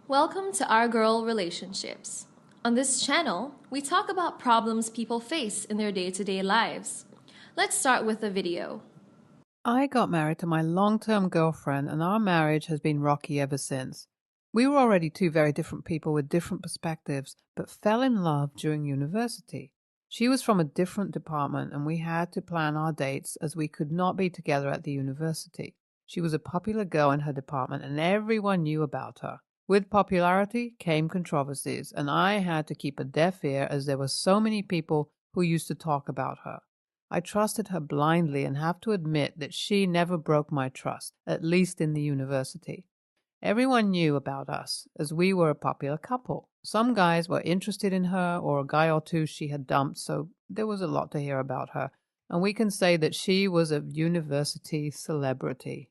Welcome to Our Girl Relationships. On this channel, we talk about problems people face in their day-to-day lives. Let's start with a video. I got married to my long-term girlfriend, and our marriage has been rocky ever since. We were already two very different people with different perspectives, but fell in love during university. She was from a different department, and we had to plan our dates as we could not be together at the university. She was a popular girl in her department, and everyone knew about her. With popularity came controversies, and I had to keep a deaf ear as there were so many people who used to talk about her. I trusted her blindly and have to admit that she never broke my trust, at least in the university. Everyone knew about us, as we were a popular couple. Some guys were interested in her, or a guy or two she had dumped, so there was a lot to hear about her, and we can say that she was a university celebrity.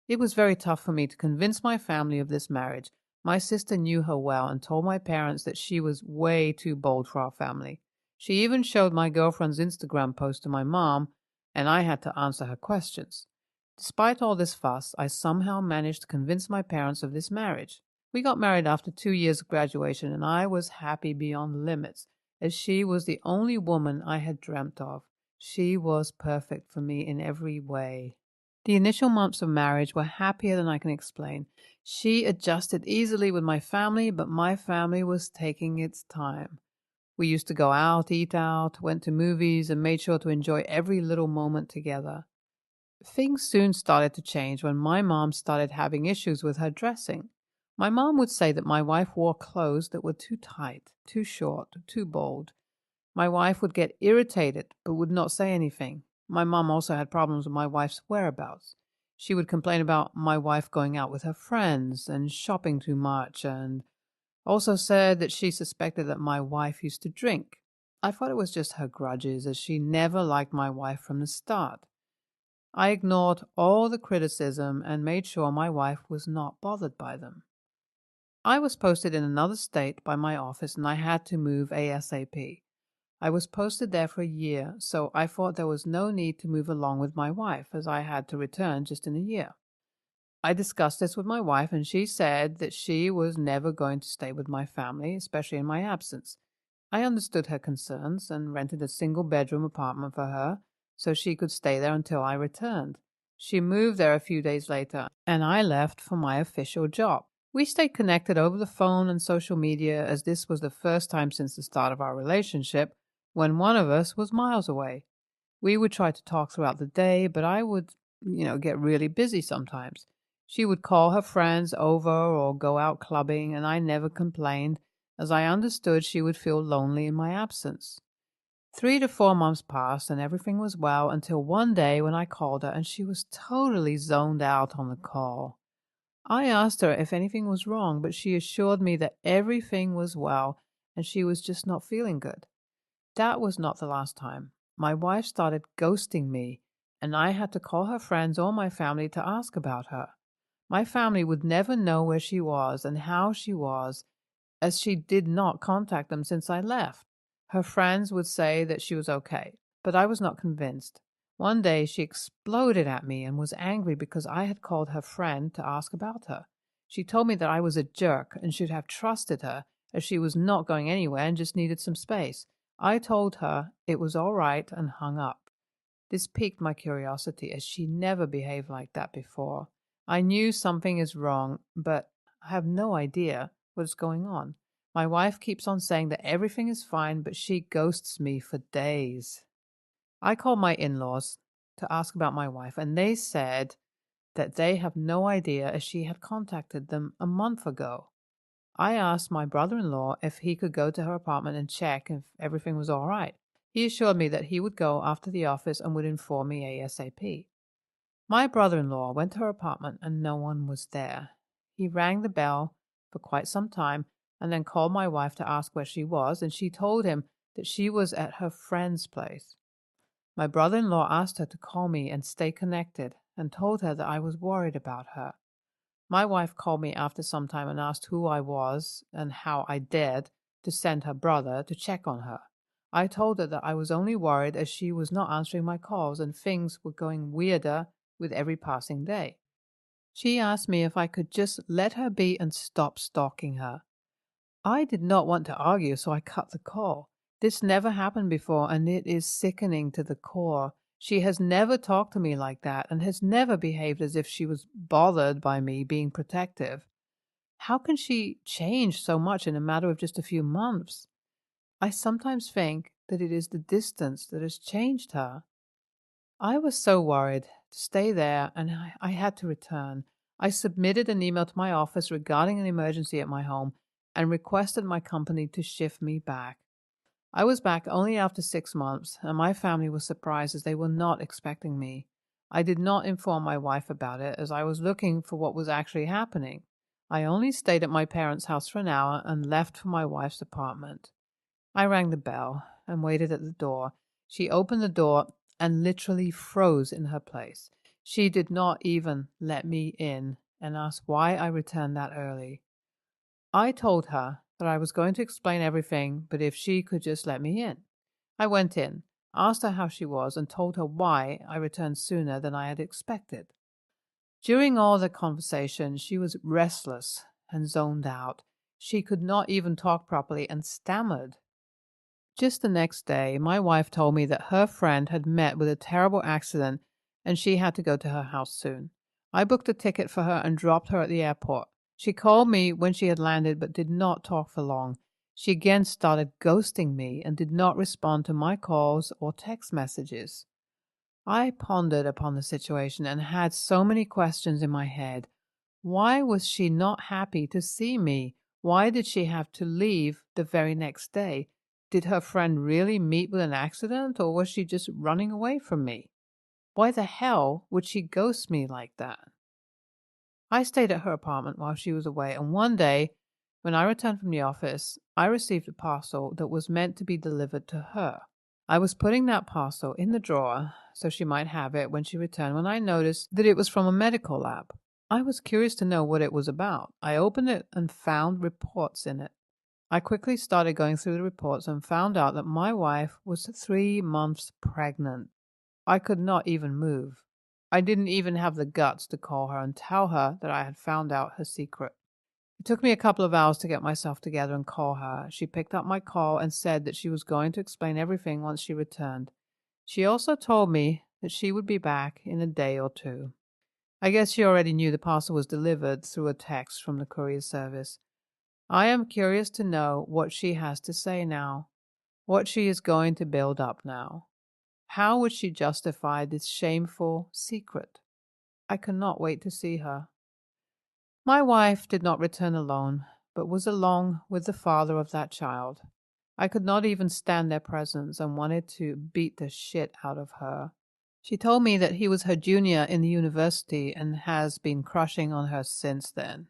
It was very tough for me to convince my family of this marriage. My sister knew her well and told my parents that she was way too bold for our family. She even showed my girlfriend's Instagram post to my mom, and I had to answer her questions. Despite all this fuss, I somehow managed to convince my parents of this marriage. We got married after 2 years of graduation, and I was happy beyond limits, as she was the only woman I had dreamt of. She was perfect for me in every way. The initial months of marriage were happier than I can explain. She adjusted easily with my family, but my family was taking its time. We used to go out, eat out, went to movies, and made sure to enjoy every little moment together. Things soon started to change when my mom started having issues with her dressing. My mom would say that my wife wore clothes that were too tight, too short, too bold. My wife would get irritated but would not say anything. My mom also had problems with my wife's whereabouts. She would complain about my wife going out with her friends and shopping too much, and also said that she suspected that my wife used to drink. I thought it was just her grudges, as she never liked my wife from the start. I ignored all the criticism and made sure my wife was not bothered by them. I was posted in another state by my office, and I had to move ASAP. I was posted there for a year, so I thought there was no need to move along with my wife, as I had to return just in a year. I discussed this with my wife, and she said that she was never going to stay with my family, especially in my absence. I understood her concerns and rented a single-bedroom apartment for her so she could stay there until I returned. She moved there a few days later, and I left for my official job. We stayed connected over the phone and social media, as this was the first time since the start of our relationship when one of us was miles away. We would try to talk throughout the day, but I would, get really busy sometimes. She would call her friends over or go out clubbing, and I never complained, as I understood she would feel lonely in my absence. 3 to 4 months passed, and everything was well until one day when I called her, and she was totally zoned out on the call. I asked her if anything was wrong, but she assured me that everything was well, and she was just not feeling good. That was not the last time. My wife started ghosting me, and I had to call her friends or my family to ask about her. My family would never know where she was and how she was, as she did not contact them since I left. Her friends would say that she was okay, but I was not convinced. One day she exploded at me and was angry because I had called her friend to ask about her. She told me that I was a jerk and should have trusted her, as she was not going anywhere and just needed some space. I told her it was all right and hung up. This piqued my curiosity, as she never behaved like that before. I knew something is wrong, but I have no idea what is going on. My wife keeps on saying that everything is fine, but she ghosts me for days. I called my in-laws to ask about my wife, and they said that they have no idea, as she had contacted them a month ago. I asked my brother-in-law if he could go to her apartment and check if everything was all right. He assured me that he would go after the office and would inform me ASAP. My brother-in-law went to her apartment and no one was there. He rang the bell for quite some time and then called my wife to ask where she was, and she told him that she was at her friend's place. My brother-in-law asked her to call me and stay connected, and told her that I was worried about her. My wife called me after some time and asked who I was and how I dared to send her brother to check on her. I told her that I was only worried as she was not answering my calls and things were going weirder with every passing day. She asked me if I could just let her be and stop stalking her. I did not want to argue, so I cut the call. This never happened before, and it is sickening to the core. She has never talked to me like that and has never behaved as if she was bothered by me being protective. How can she change so much in a matter of just a few months? I sometimes think that it is the distance that has changed her. I was so worried to stay there, and I had to return. I submitted an email to my office regarding an emergency at my home and requested my company to shift me back. I was back only after 6 months, and my family was surprised as they were not expecting me. I did not inform my wife about it as I was looking for what was actually happening. I only stayed at my parents' house for an hour and left for my wife's apartment. I rang the bell and waited at the door. She opened the door and literally froze in her place. She did not even let me in and asked why I returned that early. I told her that I was going to explain everything, but if she could just let me in. I went in, asked her how she was, and told her why I returned sooner than I had expected. During all the conversation, she was restless and zoned out. She could not even talk properly and stammered. Just the next day, my wife told me that her friend had met with a terrible accident and she had to go to her house soon. I booked a ticket for her and dropped her at the airport. She called me when she had landed but did not talk for long. She again started ghosting me and did not respond to my calls or text messages. I pondered upon the situation and had so many questions in my head. Why was she not happy to see me? Why did she have to leave the very next day? Did her friend really meet with an accident, or was she just running away from me? Why the hell would she ghost me like that? I stayed at her apartment while she was away, and one day, when I returned from the office, I received a parcel that was meant to be delivered to her. I was putting that parcel in the drawer so she might have it when she returned when I noticed that it was from a medical lab. I was curious to know what it was about. I opened it and found reports in it. I quickly started going through the reports and found out that my wife was 3 months pregnant. I could not even move. I didn't even have the guts to call her and tell her that I had found out her secret. It took me a couple of hours to get myself together and call her. She picked up my call and said that she was going to explain everything once she returned. She also told me that she would be back in a day or two. I guess she already knew the parcel was delivered through a text from the courier service. I am curious to know what she has to say now, what she is going to build up now. How would she justify this shameful secret? I cannot wait to see her. My wife did not return alone, but was along with the father of that child. I could not even stand their presence and wanted to beat the shit out of her. She told me that he was her junior in the university and has been crushing on her since then.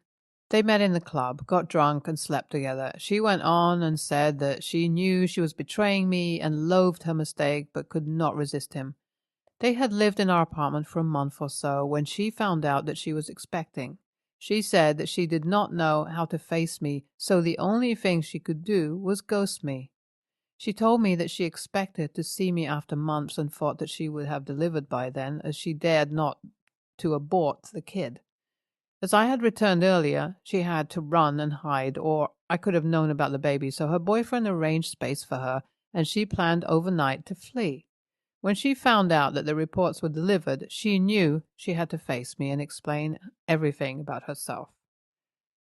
They met in the club, got drunk, and slept together. She went on and said that she knew she was betraying me and loathed her mistake, but could not resist him. They had lived in our apartment for a month or so when she found out that she was expecting. She said that she did not know how to face me, so the only thing she could do was ghost me. She told me that she expected to see me after months and thought that she would have delivered by then, as she dared not to abort the kid. As I had returned earlier, she had to run and hide, or I could have known about the baby, so her boyfriend arranged space for her, and she planned overnight to flee. When she found out that the reports were delivered, she knew she had to face me and explain everything about herself.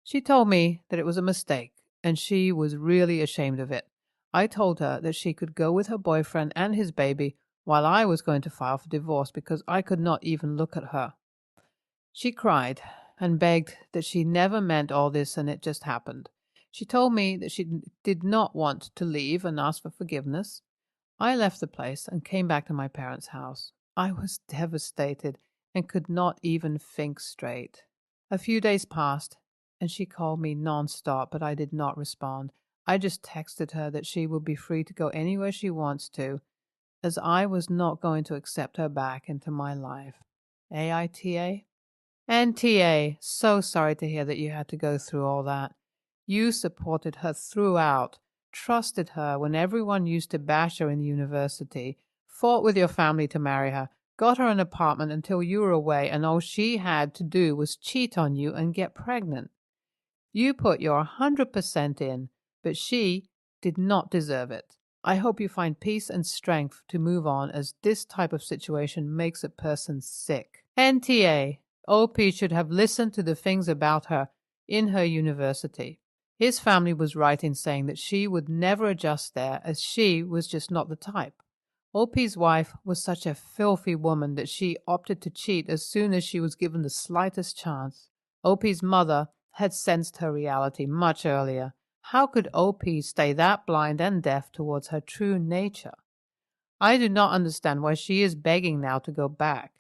She told me that it was a mistake, and she was really ashamed of it. I told her that she could go with her boyfriend and his baby while I was going to file for divorce because I could not even look at her. She cried and begged that she never meant all this and it just happened. She told me that she did not want to leave and asked for forgiveness. I left the place and came back to my parents' house. I was devastated and could not even think straight. A few days passed, and she called me nonstop, but I did not respond. I just texted her that she would be free to go anywhere she wants to, as I was not going to accept her back into my life. AITA? And TA, so sorry to hear that you had to go through all that. You supported her throughout, trusted her when everyone used to bash her in university, fought with your family to marry her, got her an apartment until you were away, and all she had to do was cheat on you and get pregnant. You put your 100% in, but she did not deserve it. I hope you find peace and strength to move on, as this type of situation makes a person sick. NTA. OP should have listened to the things about her in her university. His family was right in saying that she would never adjust there, as she was just not the type. OP's wife was such a filthy woman that she opted to cheat as soon as she was given the slightest chance. OP's mother had sensed her reality much earlier. How could OP stay that blind and deaf towards her true nature? I do not understand why she is begging now to go back.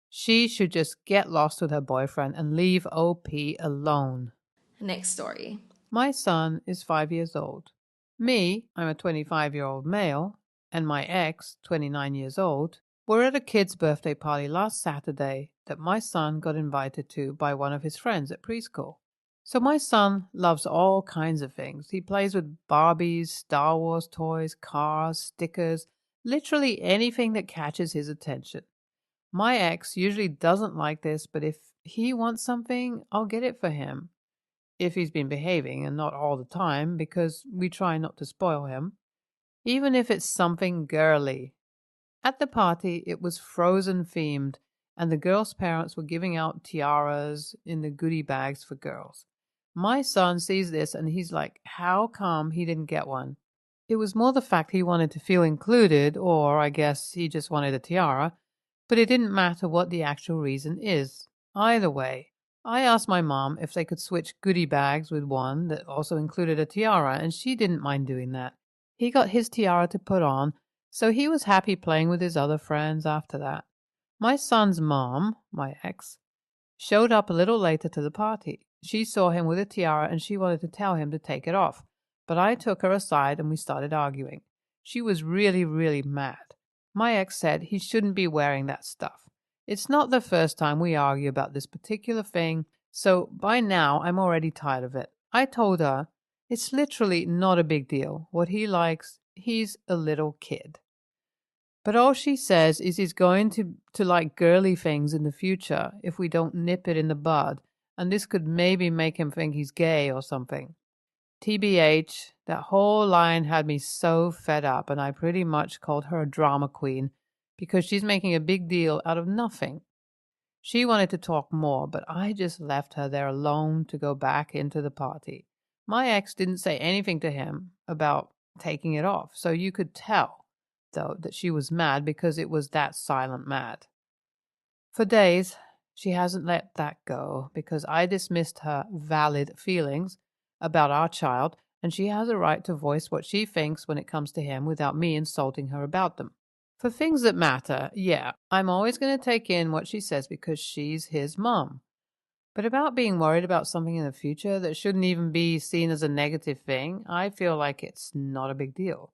She should just get lost with her boyfriend and leave OP alone. Next story. My son is 5 years old. Me, I'm a 25-year-old male, and my ex, 29 years old, were at a kid's birthday party last Saturday that my son got invited to by one of his friends at preschool. So my son loves all kinds of things. He plays with Barbies, Star Wars toys, cars, stickers, literally anything that catches his attention. My ex usually doesn't like this, but if he wants something, I'll get it for him. If he's been behaving, and not all the time, because we try not to spoil him. Even if it's something girly. At the party, it was Frozen themed, and the girls' parents were giving out tiaras in the goodie bags for girls. My son sees this and he's like, how come he didn't get one? It was more the fact he wanted to feel included, or I guess he just wanted a tiara, but it didn't matter what the actual reason is. Either way, I asked my mom if they could switch goodie bags with one that also included a tiara, and she didn't mind doing that. He got his tiara to put on, so he was happy playing with his other friends after that. My son's mom, my ex, showed up a little later to the party. She saw him with a tiara and she wanted to tell him to take it off, but I took her aside and we started arguing. She was really, really mad. My ex said he shouldn't be wearing that stuff. It's not the first time we argue about this particular thing, so by now I'm already tired of it. I told her it's literally not a big deal. What he likes, he's a little kid. But all she says is he's going to like girly things in the future if we don't nip it in the bud, and this could maybe make him think he's gay or something. TBH, that whole line had me so fed up, and I pretty much called her a drama queen because she's making a big deal out of nothing. She wanted to talk more, but I just left her there alone to go back into the party. My ex didn't say anything to him about taking it off, so you could tell, though, that she was mad because it was that silent mad. For days, she hasn't let that go because I dismissed her valid feelings about our child, and she has a right to voice what she thinks when it comes to him without me insulting her about them. For things that matter, yeah, I'm always going to take in what she says because she's his mom. But about being worried about something in the future that shouldn't even be seen as a negative thing, I feel like it's not a big deal.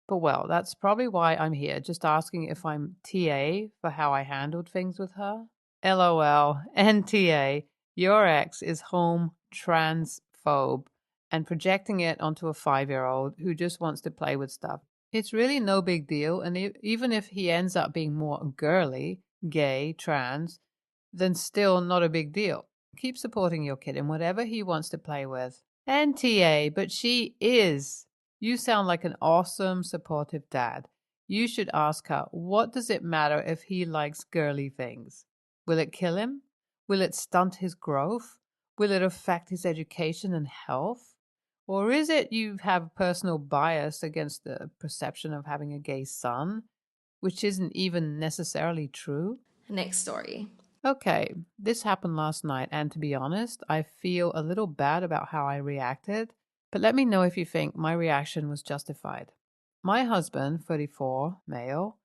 But well, that's probably why I'm here, just asking if I'm TA for how I handled things with her. LOL, NTA, your ex is home transphobe and projecting it onto a 5-year-old who just wants to play with stuff. It's really no big deal, and even if he ends up being more girly, gay, trans, then still not a big deal. Keep supporting your kid in whatever he wants to play with. NTA, but she is. You sound like an awesome, supportive dad. You should ask her, what does it matter if he likes girly things? Will it kill him? Will it stunt his growth? Will it affect his education and health? Or is it you have personal bias against the perception of having a gay son, which isn't even necessarily true? Next story. Okay, this happened last night, and to be honest, I feel a little bad about how I reacted, but let me know if you think my reaction was justified. My husband, 34, male,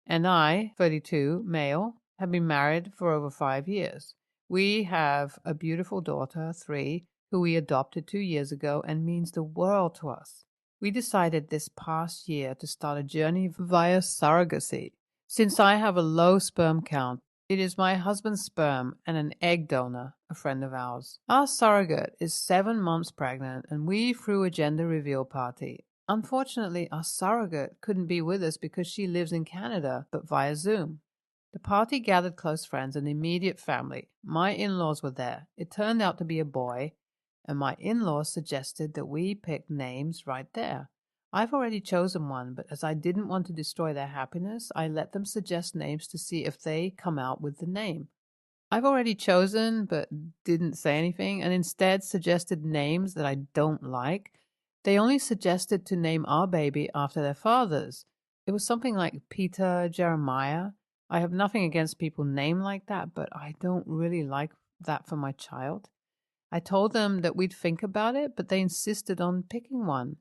and I, 32, male, have been married for over 5 years. We have a beautiful daughter, 3, who we adopted 2 years ago and means the world to us. We decided this past year to start a journey via surrogacy. Since I have a low sperm count, it is my husband's sperm and an egg donor, a friend of ours. Our surrogate is 7 months pregnant, and we threw a gender reveal party. Unfortunately, our surrogate couldn't be with us because she lives in Canada, but via Zoom. The party gathered close friends and immediate family. My in-laws were there. It turned out to be a boy, and my in-laws suggested that we pick names right there. I've already chosen one, but as I didn't want to destroy their happiness, I let them suggest names to see if they come out with the name. I've already chosen, but didn't say anything, and instead suggested names that I don't like. They only suggested to name our baby after their fathers. It was something like Peter, Jeremiah. I have nothing against people named like that, but I don't really like that for my child. I told them that we'd think about it, but they insisted on picking one.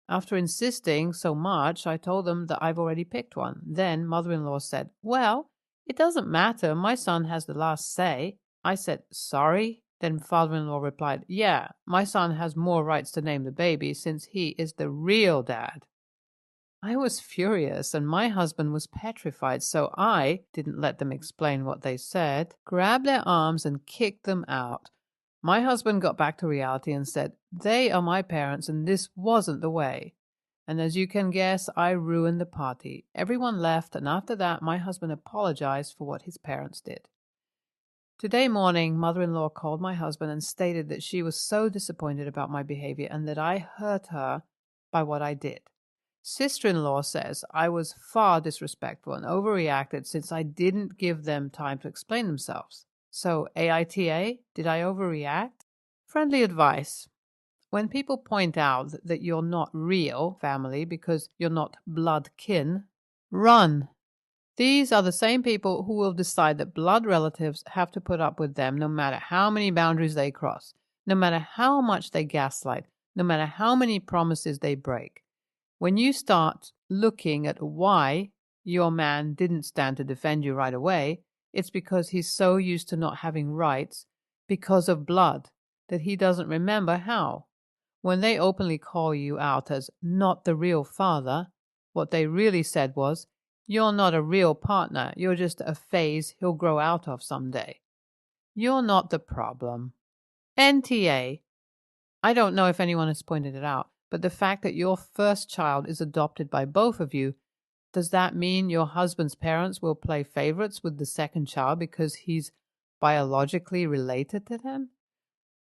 After insisting so much, I told them that I've already picked one. Then mother-in-law said, "Well, it doesn't matter. My son has the last say." I said, "Sorry?" Then father-in-law replied, "Yeah, my son has more rights to name the baby since he is the real dad." I was furious and my husband was petrified, so I didn't let them explain what they said, grabbed their arms and kicked them out. My husband got back to reality and said, "They are my parents and this wasn't the way." And as you can guess, I ruined the party. Everyone left, and after that, my husband apologized for what his parents did. Today morning, mother-in-law called my husband and stated that she was so disappointed about my behavior and that I hurt her by what I did. Sister-in-law says I was far disrespectful and overreacted since I didn't give them time to explain themselves. So, AITA, did I overreact? Friendly advice. When people point out that you're not real family because you're not blood kin, run. These are the same people who will decide that blood relatives have to put up with them no matter how many boundaries they cross, no matter how much they gaslight, no matter how many promises they break. When you start looking at why your man didn't stand to defend you right away, it's because he's so used to not having rights because of blood that he doesn't remember how. When they openly call you out as not the real father, what they really said was, "You're not a real partner, you're just a phase he'll grow out of someday. You're not the problem." NTA. I don't know if anyone has pointed it out, but the fact that your first child is adopted by both of you, does that mean your husband's parents will play favorites with the second child because he's biologically related to them?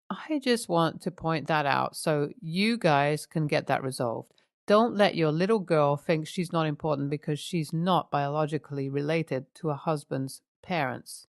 I just want to point that out so you guys can get that resolved. Don't let your little girl think she's not important because she's not biologically related to her husband's parents.